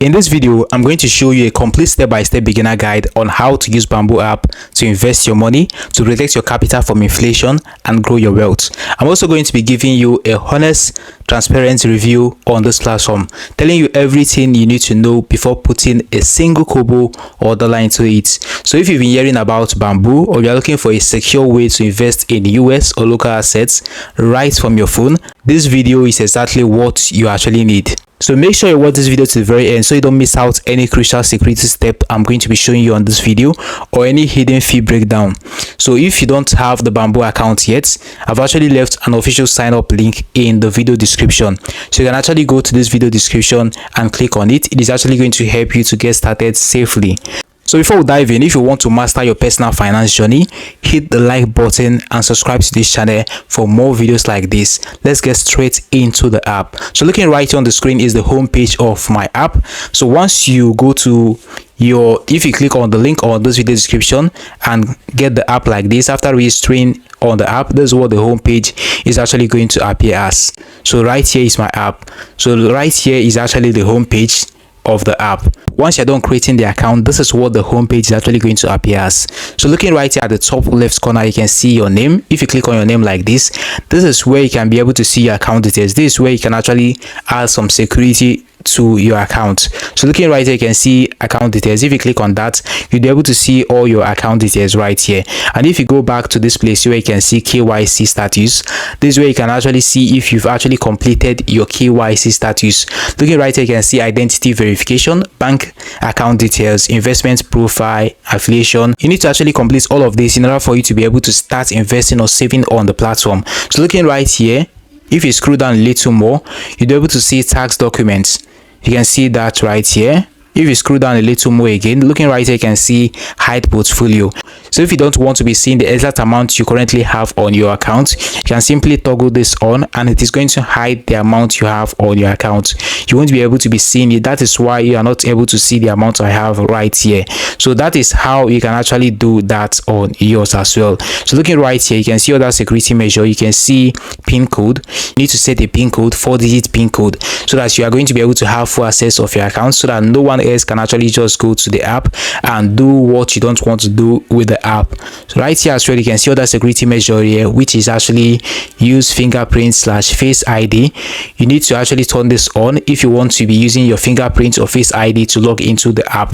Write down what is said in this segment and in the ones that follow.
In this video, I'm going to show you a complete step-by-step beginner guide on how to use Bamboo app to invest your money, to protect your capital from inflation and grow your wealth. I'm also going to be giving you a honest, transparent review on this platform, telling you everything you need to know before putting a single kobo or dollar into it. So if you've been hearing about Bamboo or you're looking for a secure way to invest in US or local assets right from your phone, this video is exactly what you actually need. So make sure you watch this video to the very end so you don't miss out any crucial security step I'm going to be showing you on this video or any hidden fee breakdown. So if you don't have the Bamboo account yet, I've actually left an official sign up link in the video description. So you can actually go to this video description and click on it. It is actually going to help you to get started safely. So before we dive in, if you want to master your personal finance journey, hit the like button and subscribe to this channel for more videos like this. Let's get straight into the app. So looking right here on the screen is the home page of my app. So once you go to if you click on the link on this video description and get the app like this, after registering on the app, this is what the home page is actually going to appear as. So right here is my app. So right here is actually the home page of the app. Once you're done creating the account, this is what the home page is actually going to appear as. So looking right here at the top left corner, you can see your name. If you click on your name like this is where you can be able to see your account details. This is where you can actually add some security to your account. So looking right here, you can see account details. If you click on that, you'll be able to see all your account details right here. And if you go back to this place where you can see KYC status, this is where you can actually see if you've actually completed your KYC status. Looking right here, you can see identity verification, bank account details, investment profile, affiliation. You need to actually complete all of this in order for you to be able to start investing or saving on the platform. So looking right here, if you scroll down a little more, you'll be able to see tax documents. You can see that right here. If you scroll down a little more again, looking right here, you can see hide portfolio. So if you don't want to be seeing the exact amount you currently have on your account, you can simply toggle this on and it is going to hide the amount you have on your account. You won't be able to be seeing it. That is why you are not able to see the amount I have right here. So that is how you can actually do that on yours as well. So looking right here, you can see other security measure. You can see PIN code. You need to set a PIN code, 4-digit PIN code, so that you are going to be able to have full access of your account, so that no one else can actually just go to the app and do what you don't want to do with the app. So right here as well, you can see other security measure here, which is actually use fingerprint / face ID. You need to actually turn this on if you want to be using your fingerprint or face ID to log into the app.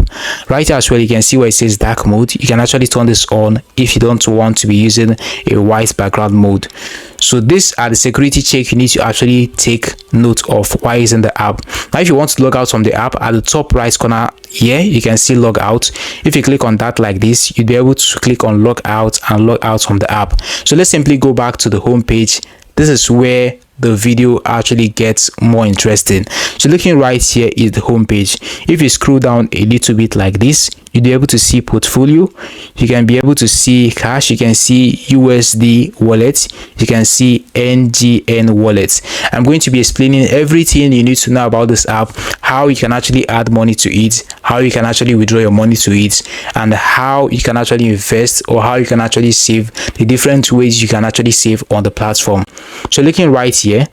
Right here as well, you can see where it says dark mode. You can actually turn this on if you don't want to be using a white background mode. So these are the security check you need to actually take note of while using the app. Now if you want to log out from the app, at the top right corner here, you can see log out. If you click on that like this, you'll be able to click on log out and log out from the app. So let's simply go back to the home page. This is where the video actually gets more interesting. So looking right here is the home page. If you scroll down a little bit like this, you'll be able to see portfolio. You can be able to see cash. You can see USD wallet. You can see NGN wallet. I'm going to be explaining everything you need to know about this app, how you can actually add money to it, how you can actually withdraw your money to it, and how you can actually invest or how you can actually save, the different ways you can actually save on the platform. So looking right here,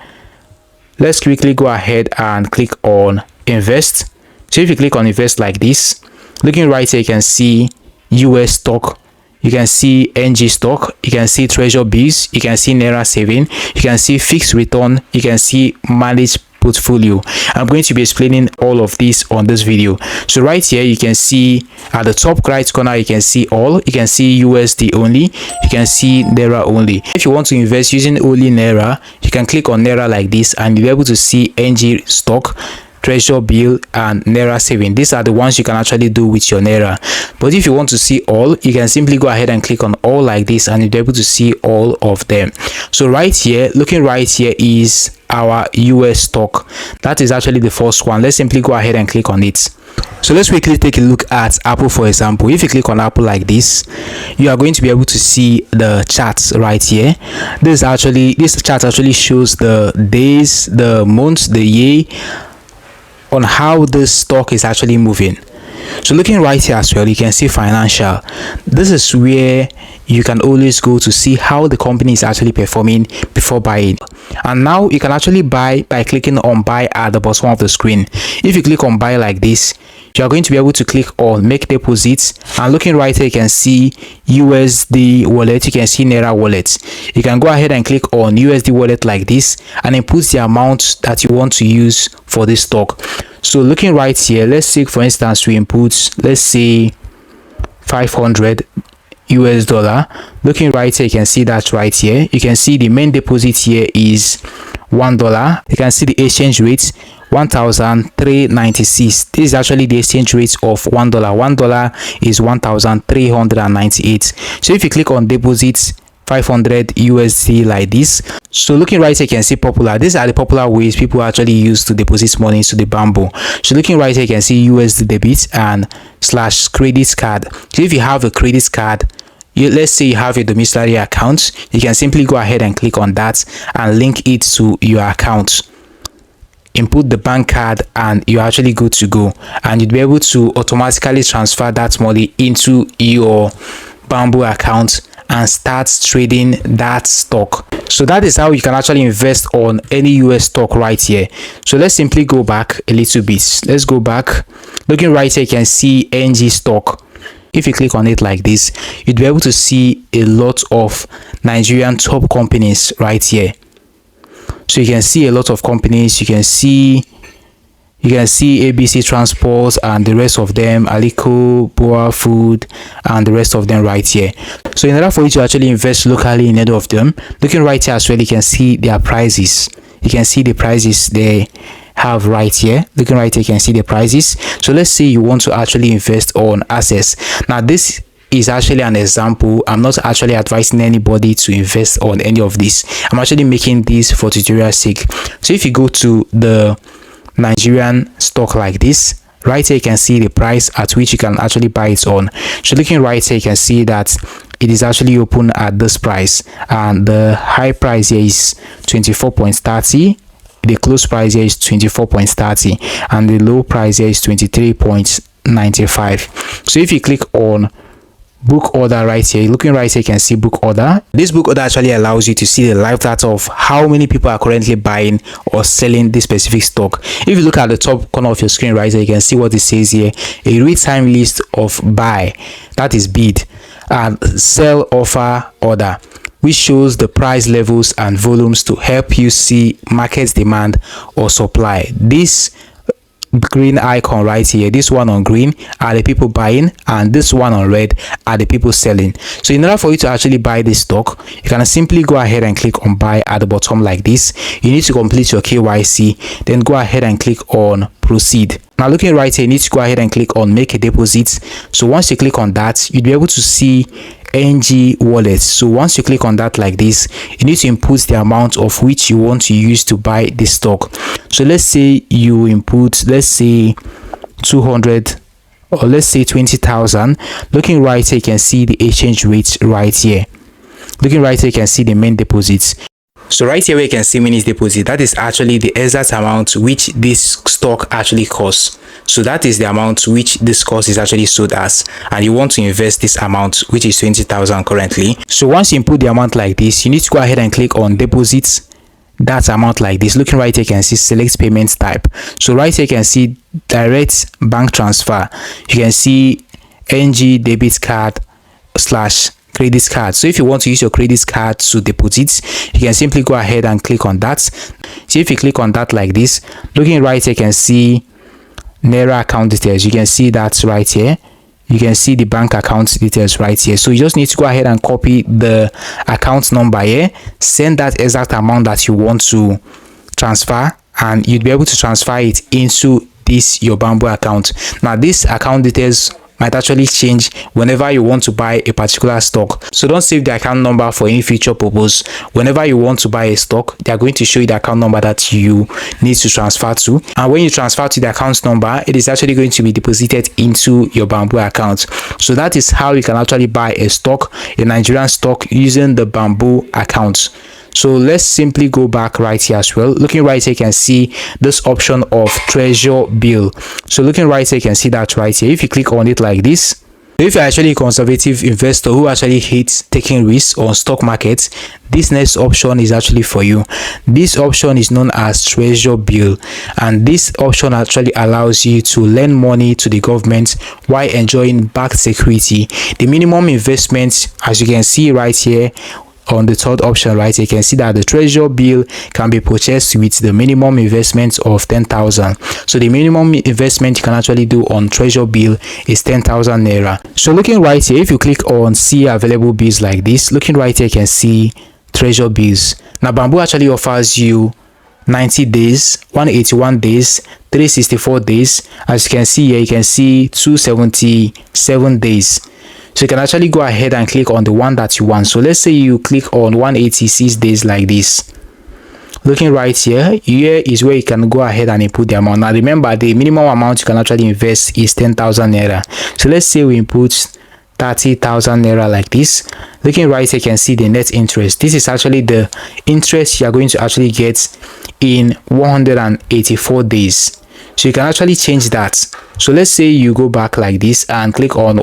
let's quickly go ahead and click on invest. So if you click on invest like this, looking right here, you can see US stock, you can see NG stock, you can see treasure bills, you can see Naira saving, you can see fixed return, you can see managed portfolio. I'm going to be explaining all of this on this video. So right here, you can see at the top right corner, you can see all. You can see USD only, you can see Naira only. If you want to invest using only Naira, you can click on Naira like this and you'll be able to see NG stock, treasure bill, and Naira saving. These are the ones you can actually do with your Naira. But if you want to see all, you can simply go ahead and click on all like this and you'll be able to see all of them. So right here, looking right here is our US stock. That is actually the first one. Let's simply go ahead and click on it. So let's quickly take a look at Apple, for example. If you click on Apple like this, you are going to be able to see the charts right here. This chart actually shows the days, the months, the year, on how this stock is actually moving. So looking right here as well, you can see financial. This is where you can always go to see how the company is actually performing before buying. And now you can actually buy by clicking on buy at the bottom of the screen. If you click on buy like this, you are going to be able to click on make deposits, and looking right here you can see USD wallet, you can see Naira wallet. You can go ahead and click on USD wallet like this and input the amount that you want to use for this stock. So looking right here, let's say for instance we input, let's say 500 US dollar. Looking right here, you can see that right here. You can see the main deposit here is $1. You can see the exchange rate 1,396. This is actually the exchange rate of $1. $1 is 1,398. So if you click on deposits 500 USD like this, so looking right here you can see popular. These are the popular ways people actually use to deposit money into the Bamboo. So looking right here you can see USD debit and / credit card. So if you have a credit card, let's say you have a domiciliary account, you can simply go ahead and click on that and link it to your account. Input the bank card and you're actually good to go, and you'll be able to automatically transfer that money into your Bamboo account and start trading that stock. So that is how you can actually invest on any US stock right here. So let's simply go back a little bit. Let's go back. Looking right here you can see NG stock. If you click on it like this, you'd be able to see a lot of Nigerian top companies right here. So you can see a lot of companies. You can see ABC Transport and the rest of them, Aliko, Boa Food, and the rest of them right here. So in order for you to actually invest locally in any of them, looking right here as well, you can see their prices. You can see the prices they have right here. Looking right here, you can see the prices. So let's say you want to actually invest on assets. Now this is actually an example. I'm not actually advising anybody to invest on any of this. I'm actually making this for tutorial sake. So if you go to the Nigerian stock like this, right here you can see the price at which you can actually buy it on. So looking right here you can see that it is actually open at this price, and the high price here is 24.30, the close price here is 24.30, and the low price here is 23.95. So if you click on book order right here, looking right here you can see book order. This book order actually allows you to see the live data of how many people are currently buying or selling this specific stock. If you look at the top corner of your screen right here, you can see what it says here: a real-time list of buy, that is bid, and sell, offer, order, which shows the price levels and volumes to help you see market demand or supply. This green icon right here, this one on green, are the people buying, and this one on red are the people selling. So in order for you to actually buy this stock, you can simply go ahead and click on buy at the bottom like this. You need to complete your KYC, then go ahead and click on proceed. Now looking right here, you need to go ahead and click on make a deposit. So once you click on that, you'll be able to see NG wallet. So once you click on that like this, you need to input the amount of which you want to use to buy this stock. So let's say you input, let's say 200, or let's say 20,000. Looking right here you can see the exchange rate right here. Looking right here you can see the main deposits. So right here where you can see minutes deposit, that is actually the exact amount which this stock actually costs. So that is the amount which this cost is actually sold as, and you want to invest this amount, which is 20,000 currently. So once you input the amount like this, you need to go ahead and click on deposits that amount like this. Looking right here you can see select payment type. So right here you can see direct bank transfer. You can see NG debit card / credit card. So if you want to use your credit card to deposit, you can simply go ahead and click on that. So if you click on that like this, looking right here you can see Naira account details. You can see that right here. You can see the bank account details right here. So you just need to go ahead and copy the account number here, send that exact amount that you want to transfer, and you'd be able to transfer it into this your Bamboo account. Now this account details might actually change whenever you want to buy a particular stock, so don't save the account number for any future purpose. Whenever you want to buy a stock, they are going to show you the account number that you need to transfer to, and when you transfer to the account number, it is actually going to be deposited into your Bamboo account. So that is how you can actually buy a stock, a Nigerian stock, using the Bamboo account. So let's simply go back right here as well. Looking right here, you can see this option of treasure bill. So looking right here, you can see that right here. If you click on it like this, if you're actually a conservative investor who actually hates taking risks on stock markets, this next option is actually for you. This option is known as treasure bill, and this option actually allows you to lend money to the government while enjoying backed security. The minimum investment, as you can see right here on the third option right here, you can see that the treasure bill can be purchased with the minimum investment of 10,000. So the minimum investment you can actually do on treasure bill is 10,000 naira. So looking right here, if you click on see available bills like this, looking right here, you can see treasure bills. Now Bamboo actually offers you 90 days, 181 days, 364 days. As you can see here, you can see 277 days. So you can actually go ahead and click on the one that you want. So let's say you click on 186 days like this. Looking right here, here is where you can go ahead and input the amount. Now remember, the minimum amount you can actually invest is 10,000 naira. So let's say we input 30,000 naira like this. Looking right here, you can see the net interest. This is actually the interest you are going to actually get in 184 days. So you can actually change that. So let's say you go back like this and click on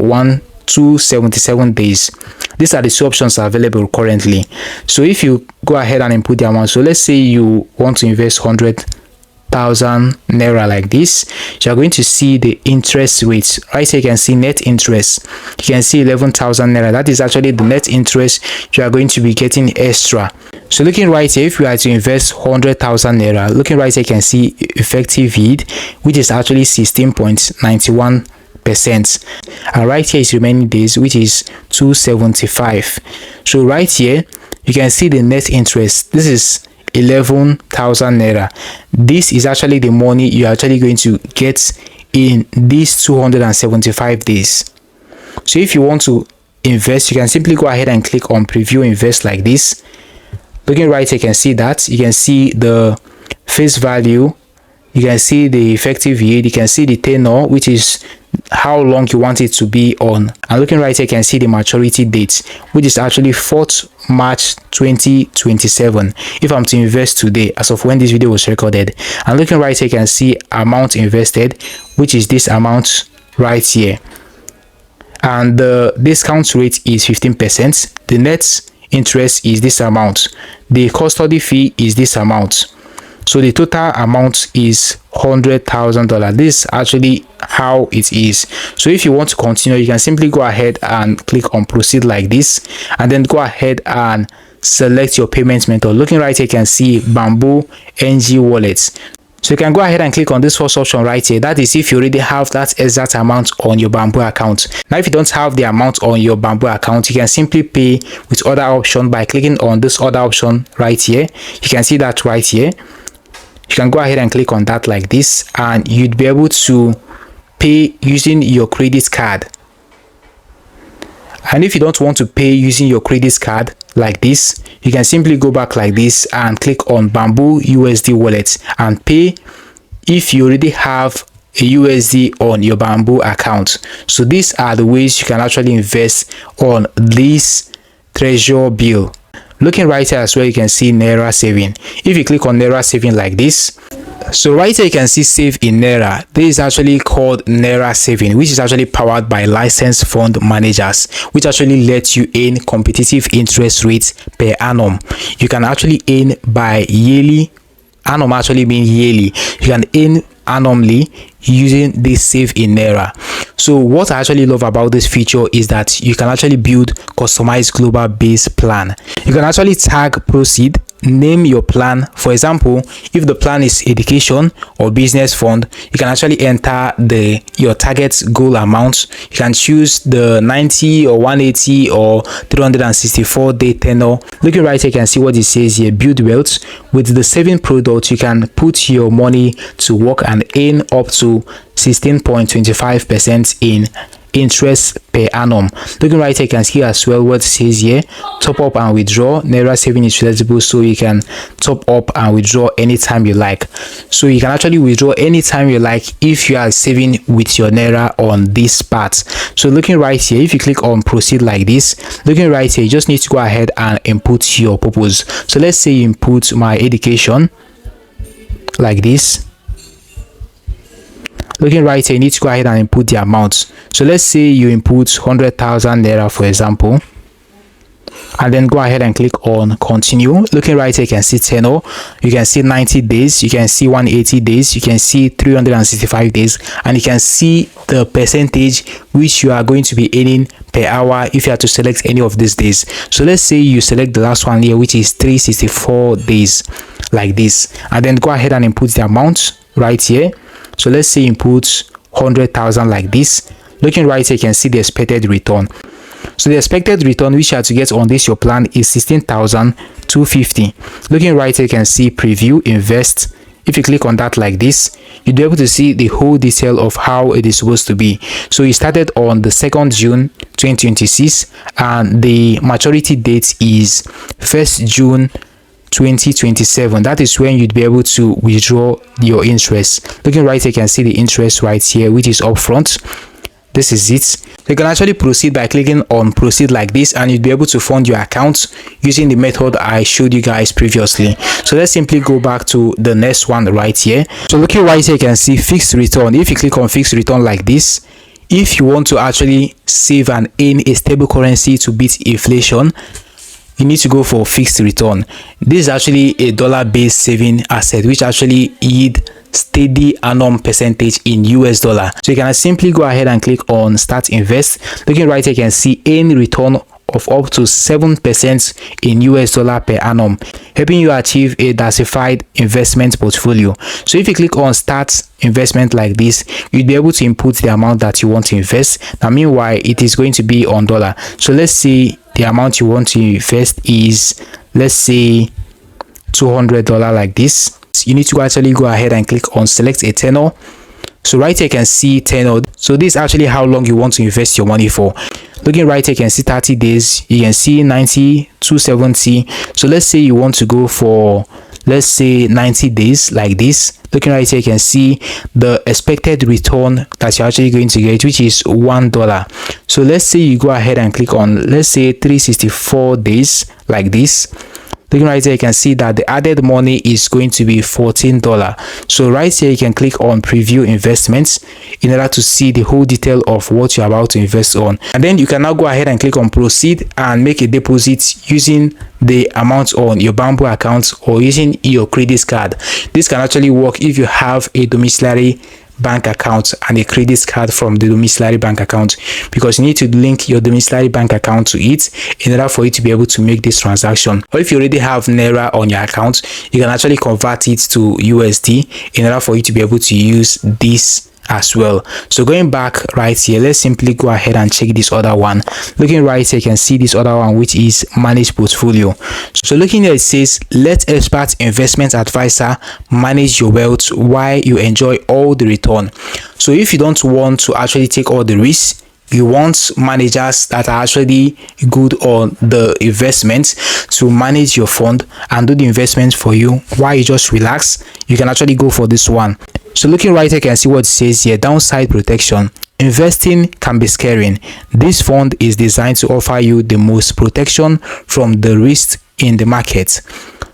277 days. These are the two options available currently. So if you go ahead and input the amount, so let's say you want to invest 100,000 naira like this, you are going to see the interest rates right here. You can see net interest. You can see 11,000 naira. That is actually the net interest you are going to be getting extra. So looking right here, if you are to invest 100,000 naira, looking right here, you can see effective yield, which is actually 16.91%. And right here is remaining days, which is 275. So right here you can see the net interest. This is 11,000 naira. This is actually the money you're actually going to get in these 275 days. So if you want to invest, you can simply go ahead and click on preview invest like this. Looking right here, you can see that you can see the face value, you can see the effective yield, you can see the tenor, which is how long you want it to be on. And looking right here, you can see the maturity date, which is actually 4th March 2027 if I'm to invest today as of when this video was recorded. And looking right here, you can see amount invested, which is this amount right here, and the discount rate is 15%. The net interest is this amount. The custody fee is this amount. So the total amount is $100,000. This is actually how it is. So if you want to continue, you can simply go ahead and click on proceed like this, and then go ahead and select your payment method. Looking right here, you can see Bamboo NG wallets. So you can go ahead and click on this first option right here. That is if you already have that exact amount on your Bamboo account. Now if you don't have the amount on your Bamboo account, you can simply pay with other option by clicking on this other option right here. You can see that right here. You can go ahead and click on that like this, and you'd be able to pay using your credit card. And if you don't want to pay using your credit card like this, you can simply go back like this and click on Bamboo USD wallet and pay if you already have a USD on your Bamboo account. So these are the ways you can actually invest on this treasure bill. Looking right here as well, you can see Naira saving. If you click on Naira saving like this, so right here you can see save in Naira. This is actually called Naira saving, which is actually powered by licensed fund managers, which actually let you earn competitive interest rates per annum. You can actually earn by yearly. Annum actually means yearly. You can earn annually using this save in Naira. So what I actually love about this feature is that you can actually build customized global base plan. You can actually tag proceed, name your plan. For example, if the plan is education or business fund, you can actually enter your target goal amount. You can choose the 90 or 180 or 364 day tenor. Looking right here, you can see what it says here: build wealth. With the saving product, you can put your money to work and earn up to 16.25% in interest per annum. Looking right here, you can see as well what it says here: top up and withdraw. Naira saving is flexible, so you can top up and withdraw anytime you like. So you can actually withdraw anytime you like if you are saving with your Naira on this part. So looking right here, if you click on proceed like this, looking right here, you just need to go ahead and input your purpose. So let's say you input my education like this. Looking right here, you need to go ahead and input the amount. So let's say you input 100,000 Naira, for example, and then go ahead and click on continue. Looking right here, you can see tenor, you can see 90 days, you can see 180 days, you can see 365 days, and you can see the percentage which you are going to be earning per hour if you have to select any of these days. So let's say you select the last one here, which is 364 days like this, and then go ahead and input the amount right here. So let's say input 100,000 like this. Looking right here, you can see the expected return. So the expected return which you have to get on this your plan is 16,250. Looking right here, you can see preview invest. If you click on that like this, you'll be able to see the whole detail of how it is supposed to be. So it started on the 2nd June 2026 and the maturity date is 1st June 2027. That is when you'd be able to withdraw your interest. Looking right here, you can see the interest right here, which is upfront. This is it. You can actually proceed by clicking on proceed like this, and you'd be able to fund your account using the method I showed you guys previously. So let's simply go back to the next one right here. So looking right here, you can see fixed return. If you click on fixed return like this, if you want to actually save and earn a stable currency to beat inflation, you need to go for fixed return. This is actually a dollar-based saving asset which actually yield steady annum percentage in US dollar. So you can simply go ahead and click on start invest. Looking right here, you can see any return of up to 7% in US dollar per annum, helping you achieve a diversified investment portfolio. So if you click on start investment like this, you'll be able to input the amount that you want to invest. Now meanwhile, it is going to be on dollar. So let's say the amount you want to invest is, let's say, $200 like this. You need to actually go ahead and click on select a tenor. So right here, you can see tenor. So this is actually how long you want to invest your money for. Looking right here, you can see 30 days, you can see 90, 270. So let's say you want to go for, let's say, 90 days like this. Looking right here, you can see the expected return that you're actually going to get, which is $1. So let's say you go ahead and click on, let's say, 364 days like this. Looking right here, you can see that the added money is going to be $14. So right here, you can click on preview investments in order to see the whole detail of what you're about to invest on. And then you can now go ahead and click on proceed and make a deposit using the amount on your Bamboo account or using your credit card. This can actually work if you have a domiciliary bank account and a credit card from the domiciliary bank account, because you need to link your domiciliary bank account to it in order for you to be able to make this transaction. Or if you already have Naira on your account, you can actually convert it to USD in order for you to be able to use this as well. So going back right here, let's simply go ahead and check this other one. Looking right here, you can see this other one, which is manage portfolio. So looking here, it says let expert investment advisor manage your wealth while you enjoy all the return. So if you don't want to actually take all the risks, you want managers that are actually good on the investments to manage your fund and do the investment for you while you just relax, you can actually go for this one. So looking right here, you can see what it says here: downside protection. Investing can be scary. This fund is designed to offer you the most protection from the risk in the market.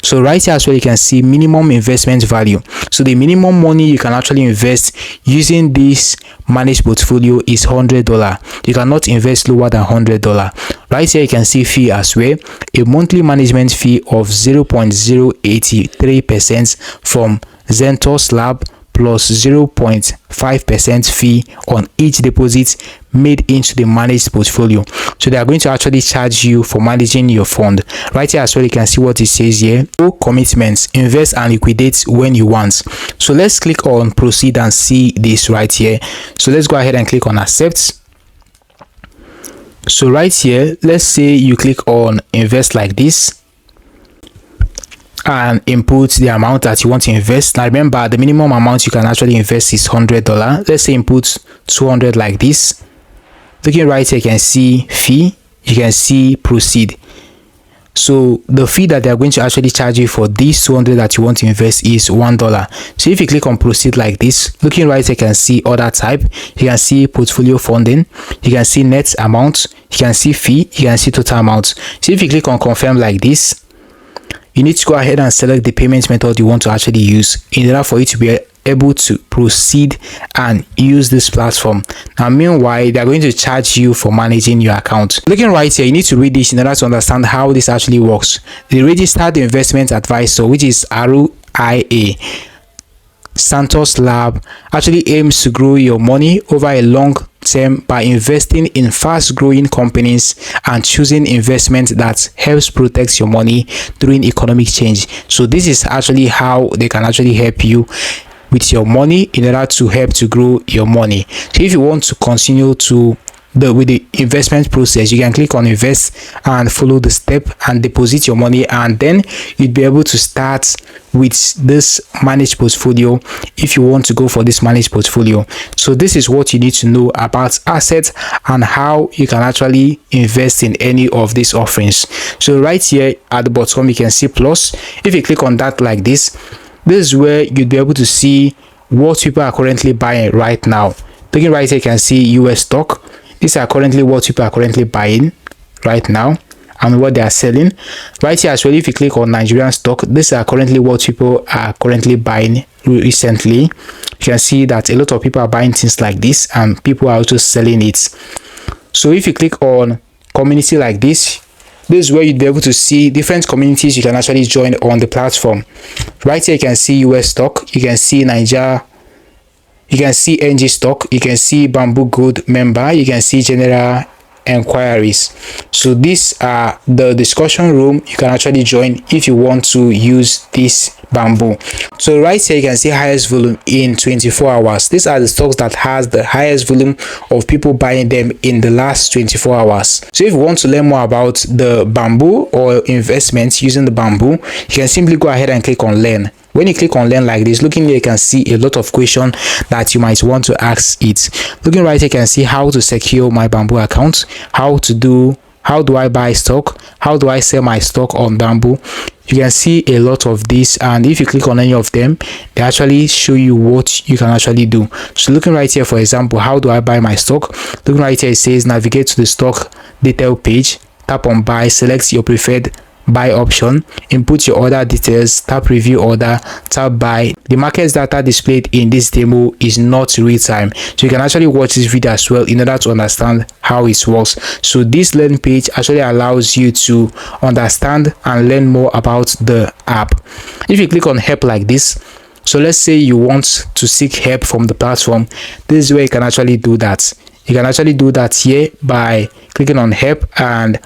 So right here as well, you can see minimum investment value. So the minimum money you can actually invest using this managed portfolio is $100. You cannot invest lower than $100. Right here, you can see fee as well: a monthly management fee of 0.083% from Zentos Lab plus 0.5% fee on each deposit made into the managed portfolio. So they are going to actually charge you for managing your fund. Right here as well, you can see what it says here: no commitments, invest and liquidate when you want. So let's click on proceed and see this right here. So let's go ahead and click on accept. So right here, let's say you click on invest like this and input the amount that you want to invest. Now remember, the minimum amount you can actually invest is $100. Let's say input 200 like this. Looking right here, you can see fee, you can see proceed. So the fee that they are going to actually charge you for this 200 that you want to invest is $1. So if you click on proceed like this, looking right here, you can see other type, you can see portfolio funding, you can see net amount, you can see fee, you can see total amount. So if you click on confirm like this, you need to go ahead and select the payment method you want to actually use in order for you to be able to proceed and use this platform. Now meanwhile, they are going to charge you for managing your account. Looking right here, you need to read this in order to understand how this actually works. The registered investment advisor, which is RIA Santos Lab, actually aims to grow your money over a long term by investing in fast growing companies and choosing investment that helps protect your money during economic change. So this is actually how they can actually help you with your money in order to help to grow your money. So if you want to continue to with the investment process, you can click on invest and follow the step and deposit your money, and then you'd be able to start with this managed portfolio if you want to go for this managed portfolio. So this is what you need to know about assets and how you can actually invest in any of these offerings. So right here at the bottom, you can see plus. If you click on that like this is where you'd be able to see what people are currently buying right now. Looking right here, you can see US stock. These are currently what people are currently buying right now and what they are selling. Right here as well, if you click on Nigerian stock, these are currently what people are currently buying recently. You can see that a lot of people are buying things like this and people are also selling it. So if you click on community like this is where you'd be able to see different communities you can actually join on the platform. Right here, you can see US stock, you can see Nigeria, you can see NG stock, you can see Bamboo Gold member, you can see general enquiries. So these are the discussion room you can actually join if you want to use this Bamboo. So right here, you can see highest volume in 24 hours. These are the stocks that has the highest volume of people buying them in the last 24 hours. So if you want to learn more about the Bamboo or investments using the Bamboo, you can simply go ahead and click on learn. When you click on learn like this, looking here, you can see a lot of questions that you might want to ask it. Looking right here, you can see how to secure my Bamboo account, how do I buy stock, how do I sell my stock on Bamboo. You can see a lot of this, and if you click on any of them, they actually show you what you can actually do. So looking right here, for example, how do I buy my stock? Looking right here, it says navigate to the stock detail page, tap on buy, select your preferred buy option, input your order details, tap review order, tap buy. The market data displayed in this demo is not real time, so you can actually watch this video as well in order to understand how it works. So this learn page actually allows you to understand and learn more about the app. If you click on help like this, so let's say you want to seek help from the platform, this is where you can actually do that. You can actually do that here by clicking on help, and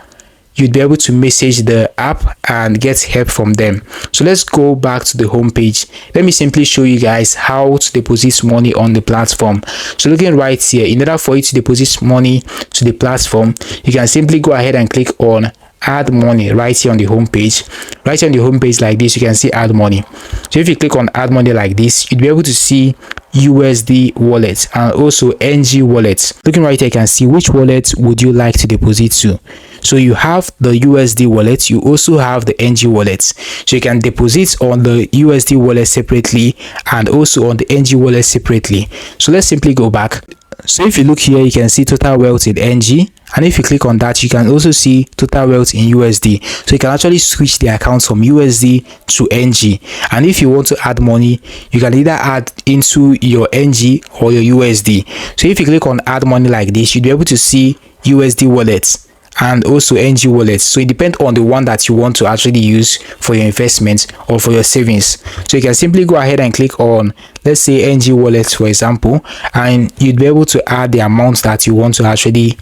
you'd be able to message the app and get help from them. So let's go back to the home page. Let me simply show you guys how to deposit money on the platform. So looking right here, in order for you to deposit money to the platform, you can simply go ahead and click on add money right here on the home page. Right here on the home page like this, you can see add money. So if you click on add money like this, you'd be able to see USD wallet and also NG wallet. Looking right here, you can see which wallet would you like to deposit to. So you have the USD wallet, you also have the NG wallet. So you can deposit on the USD wallet separately and also on the NG wallet separately. So let's simply go back. So if you look here, you can see total wealth in NG, and if you click on that, you can also see total wealth in USD. So you can actually switch the accounts from USD to NG, and if you want to add money, you can either add into your NG or your USD. So if you click on add money like this, you'll be able to see USD wallets and also NG wallets. So it depends on the one that you want to actually use for your investments or for your savings. So you can simply go ahead and click on, let's say, NG wallets, for example, and you'd be able to add the amount that you want to actually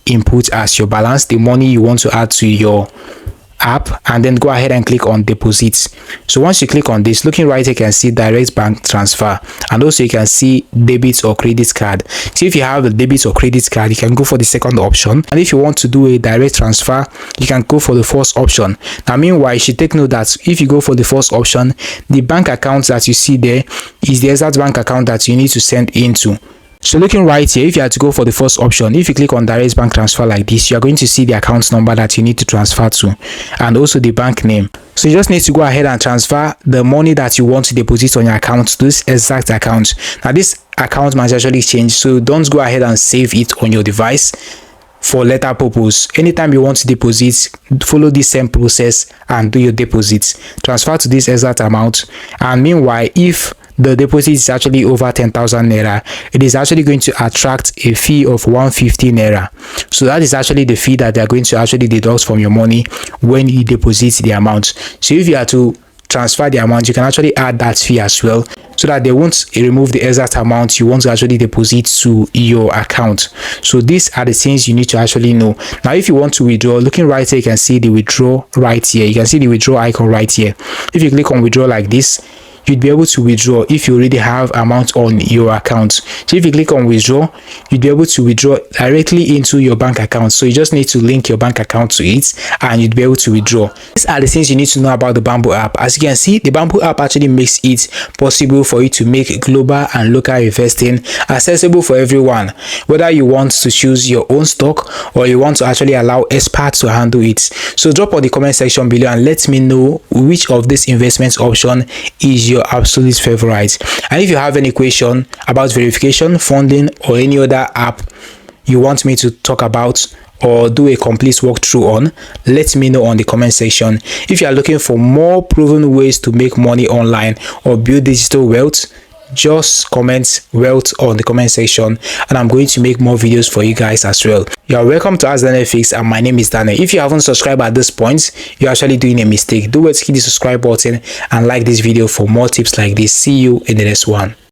input as your balance, the money you want to add to your app, and then go ahead and click on deposits. So once you click on this, looking right here, you can see direct bank transfer, and also you can see debit or credit card. So if you have a debit or credit card, you can go for the second option, and if you want to do a direct transfer, you can go for the first option. Now meanwhile, you should take note that if you go for the first option, the bank account that you see there is the exact bank account that you need to send into. So looking right here, if you are to go for the first option, if you click on direct bank transfer like this, you are going to see the account number that you need to transfer to and also the bank name. So you just need to go ahead and transfer the money that you want to deposit on your account to this exact account. Now this account might actually change, so don't go ahead and save it on your device for later purpose. Anytime you want to deposit, follow this same process and do your deposits. Transfer to this exact amount, and meanwhile, if the deposit is actually over 10,000 naira, it is actually going to attract a fee of 150 naira. So that is actually the fee that they are going to actually deduct from your money when you deposit the amount. So if you are to transfer the amount, you can actually add that fee as well, so that they won't remove the exact amount you want to actually deposit to your account. So these are the things you need to actually know. Now if you want to withdraw, looking right here, you can see the withdraw right here. You can see the withdraw icon right here. If you click on withdraw like this, you'd be able to withdraw if you already have amount on your account. So if you click on withdraw, you'd be able to withdraw directly into your bank account. So you just need to link your bank account to it and you'd be able to withdraw. These are the things you need to know about the Bamboo app. As you can see, the Bamboo app actually makes it possible for you to make global and local investing accessible for everyone, whether you want to choose your own stock or you want to actually allow experts to handle it. So drop on the comment section below and let me know which of these investment option is your absolute favorite. And if you have any question about verification, funding, or any other app you want me to talk about or do a complete walkthrough on, let me know on the comment section. If you are looking for more proven ways to make money online or build digital wealth, just comment wealth on the comment section and I'm going to make more videos for you guys as well. You are welcome to Ask Daniel Fix, and my name is Daniel. If you haven't subscribed at this point, you're actually doing a mistake. Do wait to hit the subscribe button and like this video for more tips like this. See you in the next one.